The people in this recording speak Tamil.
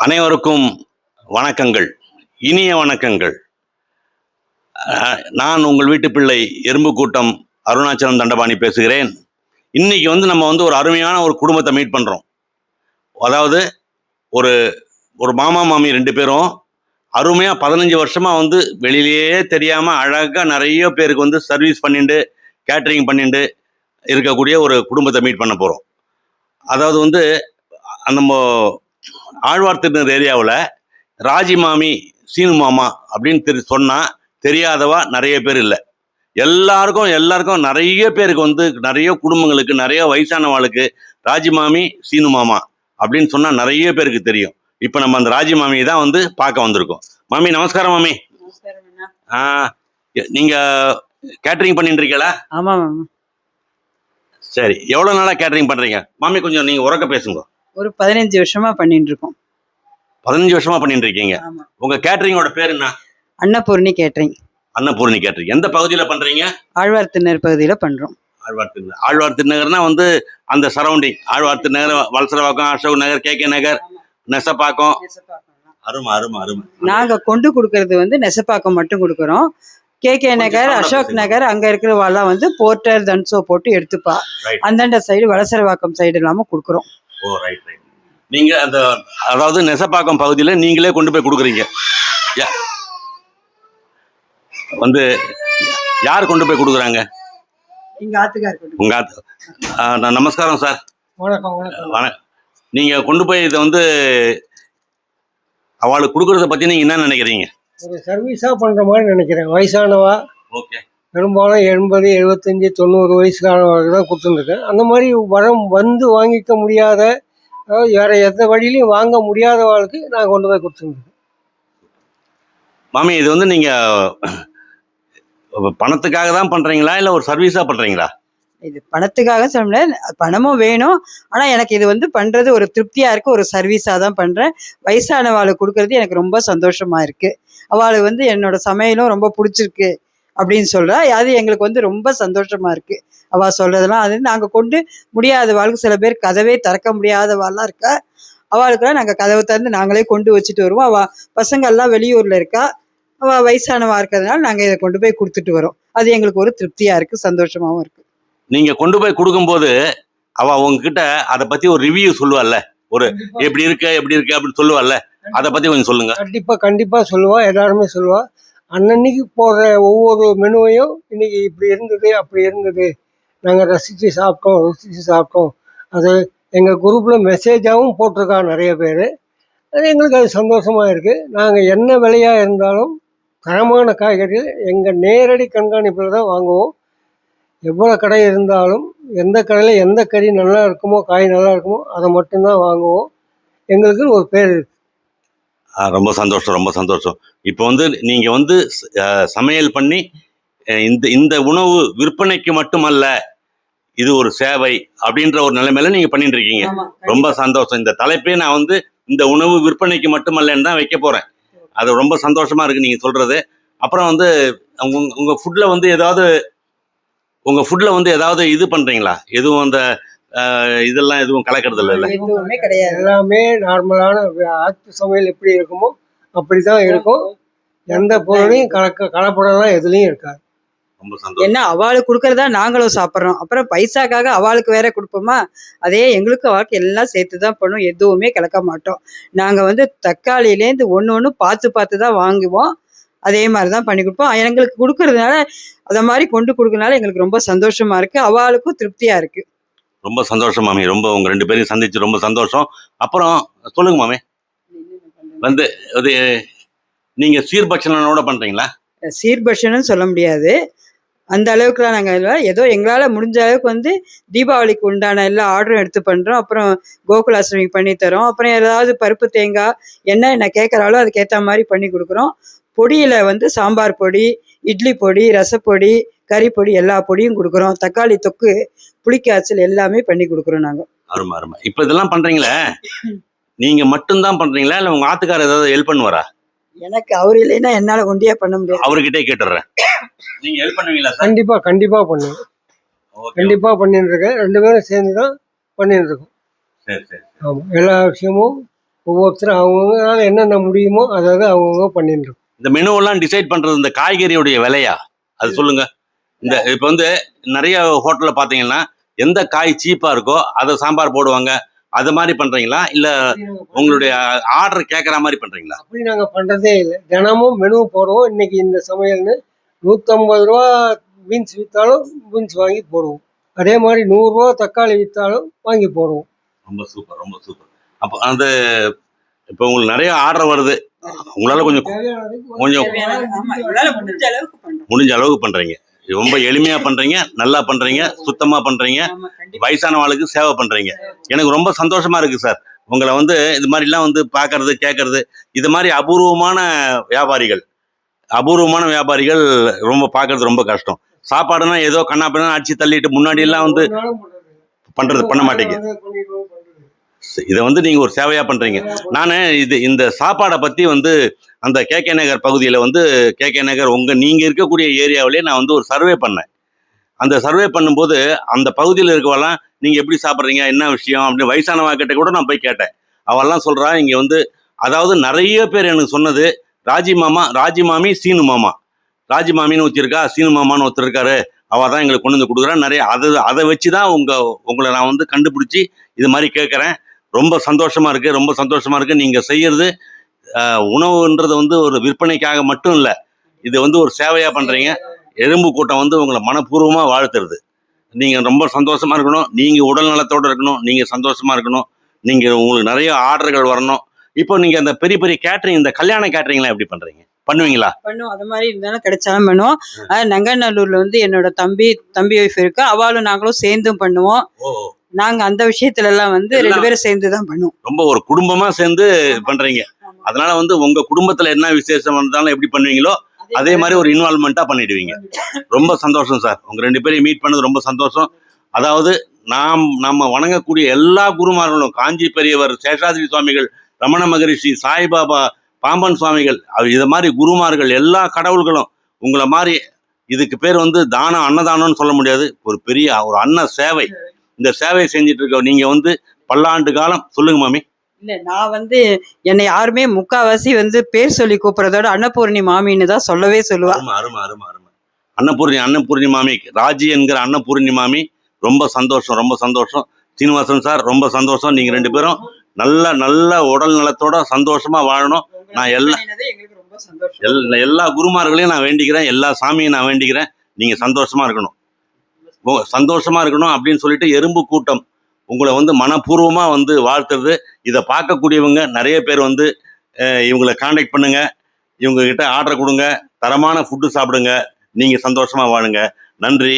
அனைவருக்கும் வணக்கங்கள், இனிய வணக்கங்கள். நான் உங்கள் வீட்டு பிள்ளை எறும்பு கூட்டம் அருணாச்சலம் தண்டபாணி பேசுகிறேன். இன்னைக்கு நம்ம ஒரு அருமையான ஒரு குடும்பத்தை மீட் பண்ணுறோம். அதாவது ஒரு ஒரு மாமா மாமி 2 பேரும் அருமையாக 15 வருஷமாக வெளியிலேயே தெரியாமல் அழகாக நிறைய பேருக்கு சர்வீஸ் பண்ணிட்டு கேட்ரிங் பண்ணிட்டு இருக்கக்கூடிய ஒரு குடும்பத்தை மீட் பண்ண போகிறோம். அதாவது நம்ம ஆழ்வார் திருநர் ஏரியாவில் ராஜி மாமி சீனு மாமா அப்படின்னு சொன்னால் தெரியாதவா நிறைய பேர் இல்லை. எல்லாருக்கும் நிறைய பேருக்கு நிறைய குடும்பங்களுக்கு நிறைய வயசானவாளுக்கு ராஜி மாமி சீனு மாமா அப்படின்னு சொன்னால் நிறைய பேருக்கு தெரியும். இப்போ நம்ம அந்த ராஜி மாமியை தான் பார்க்க வந்திருக்கோம். மாமி நமஸ்காரம். மாமி நீங்கள் கேட்ரிங் பண்ணிட்டு இருக்கீங்களா? ஆமாம் மாமா. சரி, எவ்வளோ நாளாக கேட்ரிங் பண்ணுறீங்க மாமி? கொஞ்சம் நீங்கள் உறக்க பேசுங்க. ஒரு 15 வருஷமா பண்ணிட்டு இருக்கோம். 15 வருஷமா பண்ணிட்டு இருக்கீங்க. உங்க கேட்டரிங்கோட பேர் என்ன? அன்னபூர்ணி கேட்டரிங். அன்னபூர்ணி கேட்டரிங். எந்த பகுதியில் பண்றீங்க? ஆழ்வார் திருநகர் பகுதியில் பண்றோம். ஆழ்வார் திருநகர்னா அந்த சரௌண்டிங் ஆழ்வார் திருநகர், வலசரவாக்கம், அசோக் நகர், கே நகர், நெசப்பாக்கம். அருமை அருமை அருமை. நாங்க கொண்டு கொடுக்கறது நெசப்பாக்கம் மட்டும் கொடுக்குறோம். கே நகர், அசோக் நகர் அங்க இருக்கிறவாள்லாம் போர்ட்டர் தன்சோ போட்டு எடுத்துப்பா. அந்தண்ட சைடு வலசரவாக்கம் சைடு இல்லாம கொடுக்குறோம். ஓ ரைட் ரைட். நீங்க அதாவது நெசப்பாக்கம் பகுதியில் நீங்களே கொண்டு போய் கொடுக்குறீங்க. யார் கொண்டு போய் கொடுக்குறாங்க? எங்க ஆத்துக்கார். உங்க நமஸ்காரம் சார். வணக்கம். வணக்கம். நீங்க கொண்டு போய் இதை அவளுக்கு கொடுக்கறத பத்தி நீங்க என்ன நினைக்கிறீங்க? ஒரு சர்வீஸா பண்ற மாதிரி நினைக்கிறேன். வயசானவா, ஓகே, பெரும்பாலும் 80, 75, 90 வயசுக்கானவர்களுக்கு தான் கொடுத்துருக்கேன். அந்த மாதிரி வாங்கிக்க முடியாத, அதாவது வேற எந்த வழியிலையும் வாங்க முடியாதவர்களுக்கு நான் கொண்டு போய் கொடுத்துருக்கேன். மாமி, இது நீங்க பணத்துக்காக தான் பண்றீங்களா இல்ல ஒரு சர்வீஸா பண்றீங்களா? இது பணத்துக்காக சொல்ல, பணமும் வேணும். ஆனா எனக்கு இது பண்றது ஒரு திருப்தியா இருக்கு. ஒரு சர்வீஸா தான் பண்றேன். வயசானவாளுக்கு கொடுக்கறது எனக்கு ரொம்ப சந்தோஷமா இருக்கு. அவளுக்கு என்னோட சமையலும் ரொம்ப பிடிச்சிருக்கு அப்படின்னு சொல்றா. அது எங்களுக்கு ரொம்ப சந்தோஷமா இருக்கு. அவ சொல்றதெல்லாம் நாங்க கொண்டு முடியாதவாளுக்கு, சில பேர் கதவே திறக்க முடியாதவாள்லாம் இருக்கா, அவளுக்கெல்லாம் நாங்க கதவை திறந்து நாங்களே கொண்டு வச்சுட்டு வருவோம். அவ பசங்கள்லாம் வெளியூர்ல இருக்கா, அவ வயசானவா இருக்கிறதுனால நாங்க இதை கொண்டு போய் கொடுத்துட்டு வரோம். அது எங்களுக்கு ஒரு திருப்தியா இருக்கு, சந்தோஷமாவும் இருக்கு. நீங்க கொண்டு போய் கொடுக்கும்போது அவ உங்ககிட்ட அதை பத்தி ஒரு ரிவ்யூ சொல்லுவாள்ல, ஒரு எப்படி இருக்கு அப்படின்னு சொல்லுவாள்ல, அதை பத்தி கொஞ்சம் சொல்லுங்க. கண்டிப்பா சொல்லுவா. எல்லாருமே சொல்லுவா. அன்னன்னைக்கு போடுற ஒவ்வொரு மெனுவையும் இன்னைக்கு இப்படி இருந்தது, அப்படி இருந்தது, நாங்கள் ரசித்து சாப்பிட்டோம். அது எங்கள் குரூப்பில் மெசேஜாகவும் போட்டிருக்காங்க நிறைய பேர். அது எங்களுக்கு அது சந்தோஷமாக இருக்குது. நாங்கள் என்ன விலையாக இருந்தாலும் தரமான காய்கறிகள் எங்கள் நேரடி கண்காணிப்பில் தான் வாங்குவோம். எவ்வளோ கடை இருந்தாலும் எந்த கடையில் எந்த கறி நல்லா இருக்குமோ, காய் நல்லா இருக்குமோ அதை மட்டும்தான் வாங்குவோம். எங்களுக்குன்னு ஒரு பேர் இருக்குது. ரொம்ப சந்தோஷம், ரொம்ப சந்தோஷம். இப்போ நீங்க சமையல் பண்ணி இந்த உணவு விற்பனைக்கு மட்டுமல்ல, இது ஒரு சேவை அப்படின்ற ஒரு நிலைமையில நீங்க பண்ணிட்டு இருக்கீங்க. ரொம்ப சந்தோஷம். இந்த தலைப்பே நான் இந்த உணவு விற்பனைக்கு மட்டுமல்லன்னு தான் வைக்க போறேன். அது ரொம்ப சந்தோஷமா இருக்கு நீங்க சொல்றது. அப்புறம் உங்க ஃபுட்ல ஏதாவது இது பண்றீங்களா? எதுவும் அந்த இதெல்லாம் எதுவும் கலக்கிறது இல்லை? எதுவுமே கிடையாது. எல்லாமே நார்மலான ஆத்து சமையல் எப்படி இருக்குமோ அப்படிதான் இருக்கும். எந்த பொருளையும் கலப்படம்லாம் எதுலையும் இருக்காது. என்ன அவளுக்கு கொடுக்கறதா நாங்களும் சாப்பிட்றோம். அப்புறம் பைசாக்காக அவளுக்கு வேற கொடுப்போமா? அதே எங்களுக்கு அவளுக்கு எல்லாம் சேர்த்து தான் பண்ணும். எதுவுமே கலக்க மாட்டோம். நாங்கள் தக்காளியிலேருந்து ஒன்று பார்த்து தான் வாங்குவோம். அதே மாதிரி தான் பண்ணி கொடுப்போம். எங்களுக்கு கொடுக்கறதுனால, அதை மாதிரி கொண்டு கொடுக்கறதுனால எங்களுக்கு ரொம்ப சந்தோஷமா இருக்கு. அவளுக்கும் திருப்தியா இருக்கு. ரொம்ப சந்தோஷம் மாமி. ரொம்ப உங்க 2 பேரையும் சந்திச்சு ரொம்ப சந்தோஷம். அப்புறம் சொல்லுங்க மாமி, அது நீங்க சீர்பட்சணோட பண்றீங்களா? சீர்பட்சணம்னு சொல்ல முடியாது, அந்த அளவுக்குலாம் நாங்கள் ஏதோ எங்களால் முடிஞ்ச அளவுக்கு தீபாவளிக்கு உண்டான எல்லா ஆர்டரும் எடுத்து பண்ணுறோம். அப்புறம் கோகுலாஷ்டமிக்கு பண்ணி தரோம். அப்புறம் ஏதாவது பருப்பு தேங்காய் என்ன கேட்குறாலோ அதுக்கேற்ற மாதிரி பண்ணி கொடுக்குறோம். பொடியில் சாம்பார் பொடி, இட்லி பொடி, ரசப்பொடி, கறி பொடி எல்லா பொடியும் கொடுக்குறோம். தக்காளி தொக்கு, புளிக்காய்ச்சல் எல்லாமே பண்ணி கொடுக்குறோம் நாங்கள். அருமை அருமை. இப்போ இதெல்லாம் பண்றீங்களே, நீங்க மட்டும்தான் பண்றீங்களா இல்லை உங்க ஆத்துக்காரர் ஏதாவது ஹெல்ப் பண்ணுவாரா? எனக்கு அவர் இல்லைன்னா என்னால் ஒண்டியா பண்ண முடியாது. அவர்கிட்டே கேட்டுடுறேன். நீங்க ஹெல்ப் பண்ணுவீங்களா? கண்டிப்பா பண்ணுவேன். கண்டிப்பா பண்ணிட்டு இருக்கேன். 2 பேரும் சேர்ந்து தான் பண்ணிட்டு இருக்கோம். சரி சரி. ஆமாம், எல்லா விஷயமும் ஒவ்வொருத்தரும் அவங்களால என்னென்ன முடியுமோ அதாவது அவங்கவுங்க பண்ணிட்டு இருக்கோம். இந்த மெனுவெல்லாம் டிசைட் பண்றது இந்த காய்கறியுடைய விலையா அது சொல்லுங்க. இந்த இப்போ வந்து நிறைய ஹோட்டல்ல பாத்தீங்கன்னா எந்த காய் சீப்பா இருக்கோ அதை சாம்பார் போடுவாங்க. அது மாதிரி பண்றீங்களா இல்ல உங்களுடைய ஆர்டர் கேட்கற மாதிரி பண்றீங்களா? அப்படி நாங்கள் பண்ணுறதே இல்லை. தினமும் மெனு போடுவோம். இன்னைக்கு இந்த சமையல்னு 150 ரூபா பீன்ஸ் விற்றாலும் பீன்ஸ் வாங்கி போடுவோம். அதே மாதிரி 100 ரூபா தக்காளி விற்றாலும் வாங்கி போடுவோம். ரொம்ப சூப்பர், ரொம்ப சூப்பர். அப்போ அந்த இப்போ உங்களுக்கு நிறைய ஆர்டர் வருது, உங்களால கொஞ்சம் கொஞ்சம் ஆமா, எங்களால முடிஞ்ச அளவுக்கு பண்றோம். முடிஞ்ச அளவுக்கு பண்றீங்க. ரொம்ப எளிமையா பண்றீங்க, நல்லா பண்றீங்க, சுத்தமா பண்றீங்க, ஆமா, கண்டிப்பா. வயசான ஆளுக்கு சேவை பண்றீங்க. எனக்கு ரொம்ப சந்தோஷமா இருக்கு சார். உங்களை வந்து இது மாதிரிலாம் வந்து பார்க்கறது கேட்கறது, இது மாதிரி அபூர்வமான வியாபாரிகள் ரொம்ப பார்க்கறது ரொம்ப கஷ்டம். சாப்பாடுனா ஏதோ கண்ணா பின்னா அடிச்சு தள்ளிட்டு முன்னாடி எல்லாம் வந்து பண்ண மாட்டீங்க. இதை வந்து நீங்க ஒரு சேவையா பண்றீங்க. நான் இந்த சாப்பாடை பத்தி வந்து அந்த கே நகர் பகுதியில் வந்து கே நகர் நீங்க இருக்கக்கூடிய ஏரியாவிலே நான் வந்து ஒரு சர்வே பண்ணேன். அந்த சர்வே பண்ணும்போது அந்த பகுதியில் இருக்கவெல்லாம் நீங்க எப்படி சாப்பிட்றீங்க, என்ன விஷயம் அப்படின்னு வயசானவா கிட்ட கூட நான் போய் கேட்டேன். அவெல்லாம் சொல்றா இங்க வந்து, அதாவது நிறைய பேர் எனக்கு சொன்னது ராஜி மாமி சீனு மாமா, ராஜி மாமின்னு வச்சிருக்கா, சீனு மாமான்னு ஒருத்தர் இருக்காரு, அவள் தான் எங்களுக்கு கொண்டு வந்து கொடுக்குறா. நிறைய அதை வச்சு தான் உங்களை நான் வந்து கண்டுபிடிச்சி இது மாதிரி கேட்குறேன். ரொம்ப சந்தோஷமா இருக்கு, ரொம்ப சந்தோஷமா இருக்கு. நீங்க செய்யறது உணவுன்றது வந்து ஒரு விற்பனைக்காக மட்டும் இல்லை, இது வந்து ஒரு சேவையா பண்றீங்க. எறும்பு கூட்டம் வந்து உங்களை மனப்பூர்வமா வாழ்த்துறது. நீங்க ரொம்ப சந்தோஷமா இருக்கணும், நீங்க உடல் நலத்தோடு இருக்கணும், நீங்க சந்தோஷமா இருக்கணும், நீங்க உங்களுக்கு நிறைய ஆர்டர்கள் வரணும். இப்போ நீங்க அந்த பெரிய பெரிய கேட்டரிங், இந்த கல்யாண கேட்டரிங்லாம் எப்படி பண்றீங்க, பண்ணுவீங்களா? பண்ணுவோம். அது மாதிரி இருந்தாலும் கிடைச்சாலும் பண்ணுவோம். நங்கநல்லூர்ல வந்து என்னோட தம்பி ஒய்ஃப் இருக்கு, அவளும் நாங்களும் சேர்ந்தும் பண்ணுவோம். நாங்க அந்த விஷயத்துல எல்லாம் வந்து 2 பேரும் சேர்ந்து தான் பண்ணுவோம். ரொம்ப ஒரு குடும்பமா சேர்ந்து பண்றீங்க. அதனால வந்து உங்க குடும்பத்துல என்ன விசேஷம் வந்தாலும் எப்படி பண்ணுவீங்களோ அதே மாதிரி ஒரு இன்வால்மெண்டா பண்ணிடுவீங்க. ரொம்ப சந்தோஷம் சார், உங்க 2 பேரையும் மீட் பண்ணது ரொம்ப சந்தோஷம். அதாவது நம்ம வணங்கக்கூடிய எல்லா குருமார்களும், காஞ்சி பெரியவர், சேஷாதிரி சுவாமிகள், ரமண மகரிஷி, சாய்பாபா, பாம்பன் சுவாமிகள், இது மாதிரி குருமார்கள், எல்லா கடவுள்களும் உங்களை மாதிரி, இதுக்கு பேர் வந்து தானம், அன்னதானம்னு சொல்ல முடியாது, ஒரு பெரிய ஒரு அன்ன சேவை. இந்த சேவையை செஞ்சுட்டு இருக்க நீங்க வந்து பல்லாண்டு காலம். சொல்லுங்க மாமி. இல்ல, நான் வந்து என்னை யாருமே முக்காவாசி வந்து பேர் சொல்லி கூப்பிடுறதோட அன்னபூர்ணி மாமின்னு தான் சொல்லவே சொல்லுவா. அருமை. அன்னபூர்ணி மாமி, ராஜி என்கிற அன்னபூர்ணி மாமி, ரொம்ப சந்தோஷம், ரொம்ப சந்தோஷம். சீனிவாசன் சார், ரொம்ப சந்தோஷம். நீங்க 2 பேரும் நல்ல உடல் நலத்தோட சந்தோஷமா வாழணும். நான் எல்லா குருமார்களையும் நான் வேண்டிக்கிறேன், எல்லா சாமியும் நான் வேண்டிக்கிறேன். நீங்க சந்தோஷமா இருக்கணும், அப்படின்னு சொல்லிட்டு எறும்பு கூட்டம் உங்களை வந்து மனப்பூர்வமா வந்து வாழ்த்துறது. இதை பார்க்கக்கூடியவங்க நிறைய பேர் வந்து இவங்களை கான்டாக்ட் பண்ணுங்க, இவங்க கிட்ட ஆர்டர் கொடுங்க, தரமான ஃபுட்டு சாப்பிடுங்க, நீங்க சந்தோஷமா வாழுங்க. நன்றி.